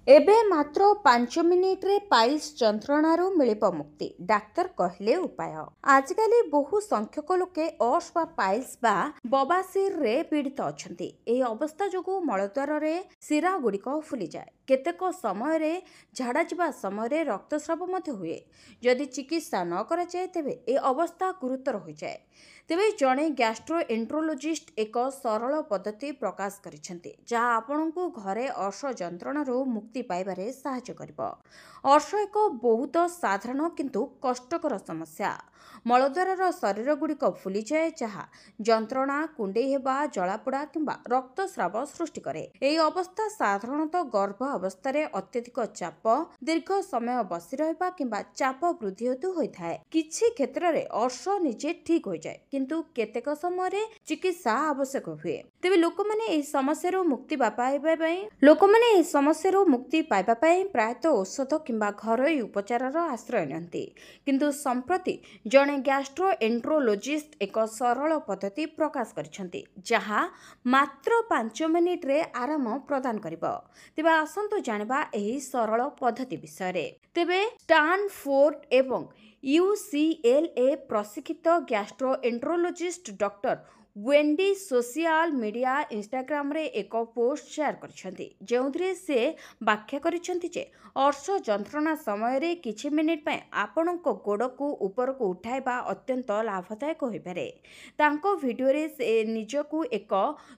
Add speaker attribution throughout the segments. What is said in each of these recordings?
Speaker 1: एबे मात्र 5 मिनिट रे पाइल्स जंत्रणारू मिलिप मुक्ति डाक्तर कहले उपाय। आजिकाली बहु संख्यक लोके अर्श बा पाइल्स बा बबासीर रे पीड़ित अछंती। एही अवस्था जोगु मलद्वार रे सिरा गुड़िक फुली जाए। केतेक समय रे झाड़ा जिबा समय रे रक्तस्राव मध्य हुए। जदि चिकित्सा न करा जाए तेबे ए अवस्था गुरुतर हो जाए। तेबे जणे गैस्ट्रोएंट्रोलॉजिस्ट एक सरल पद्धति प्रकाश करिसेंती जहा आपनकु घरे अर्श जंत्रणारू मुक्ति पाइबारे साहाय्य करिबो। अर्श एक बहुत साधारण किंतु कष्टकर समस्या। मलद्वार शरीर गुड़िक फुली जाए जहा जंत्रणा कुंडई हेबा जलापोड़ा किंबा रक्तस्राव सृष्टि करे। एही अवस्था साधारणतः गर्भ अवस्था अत्यधिक चाप दीर्घ समय बसी रहिबा किंबा चाप वृद्धि हेतु होइथाय। किछि क्षेत्र रे अर्श निजे ठीक हो जाए किंतु केतेक समय रे चिकित्सा आवश्यक हुए। तेबे लोकमाने एही समस्या मुक्ति पाइबा प्रायतः औषध किंबा घरोई उपचार आश्रय नियंती। किंतु संप्रति जणे गैस्ट्रोएंट्रोलॉजिस्ट एक सरल पद्धति प्रकाश करिसेंती जहा मात्र 5 मिनिट रे आराम प्रदान करिबो। तेबे आसंतु जानिबा एही सरल पद्धति विषय रे। तेबे स्टानफोर्ड एवं UCLA प्रशिक्षित gastroenterologist doctor Wendy social media Instagram रे एक पोस्ट शेयर करिसेंती जेउथरे से व्याख्या करिसेंती जे अर्श जंत्रणा समय रे किछि मिनिट पय आपनक गोड़ को ऊपर को उठाइबा अत्यंत लाभदायक होई पारे। तांको वीडियो रे से निजकू एक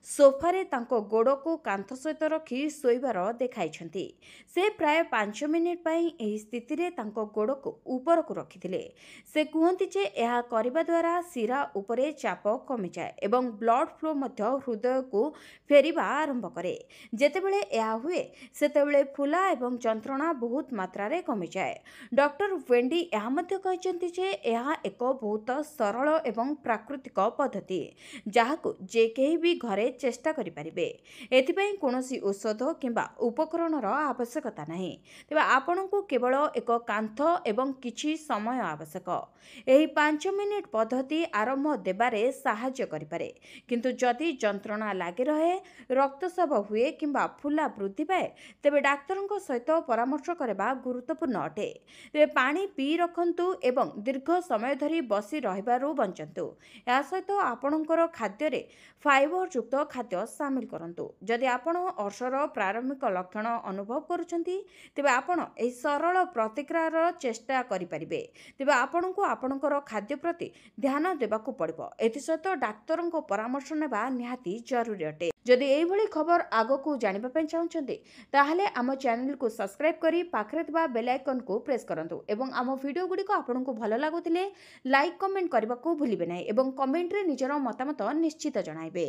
Speaker 1: सोफा रे तांको गोड़ को कांथ सहित रखी सोइबार देखाइछंती। से प्राय 5 मिनिट पय एही स्थिति रे तांको गोड़ को ऊपर को रखिथिले। से कुहंती जे एहा करिबा द्वारा सिरा उपरे चाप कमी जाए एवं ब्लड फ्लो मध्य हृदय को फेरिबा आरंभ करे। जेतेबेले एहा हुए सेतेबेले फुला एवं जंत्रणा बहुत मात्रा रे कमी जाए। डॉक्टर वेंडी एहा मध्य कहिसेंती जे एहा एक बहुत सरल एवं प्राकृतिक पद्धति जाहाकू जे केही भी घरे चेष्टा करि परिबे। एथिपई कोनोसी औषध किंबा उपकरणर आवश्यकता नाही। तेबे आपनकू केवल एक कांथ एवं किछि समय आवश्यक। एही 5 मिनिट पद्धति आरंभ देबारे साहाय्य करिपारे किंतु जदि जंत्रणा लागि रहे रक्तस्राव हुए किंबा फुला वृद्धि पाए तेबे डाक्तरଙ୍କ सहित परामर्श करबा गुरुत्वपूर्ण अटे। तेबे पानी पी रखंतु एवं दीर्घ समय धरी बसी रहिबारु बंचंतु। या सहित आपणकर खाद्य रे फाइबर युक्त खाद्य शामिल करंतु। जदि आपण अर्शर प्रारंभिक लक्षण अनुभव करूछंती तेबे आपण एही सरल प्रतिक्रियार चेष्टा करि परिबे। तेबे आपणको आपणकर खाद्य प्रति ध्यान देबाकू पड़िबो। एथि सहित डाक्तरଙ୍କ परामर्श नेबा निहाती जरूरी अटे। जदि एही भली खबर आगो को जानिबा पय चाहुचंती ताहाले आम चैनल को सब्सक्राइब करी पाखरे थिबा बेल आइकन को प्रेस करंतु एवं आम वीडियो गुडी को आपनकू भलो लागुतिले लाइक कमेंट करबाकू भूलिबे नाही एवं कमेंट रे निजर मतामत निश्चित जणाइबे।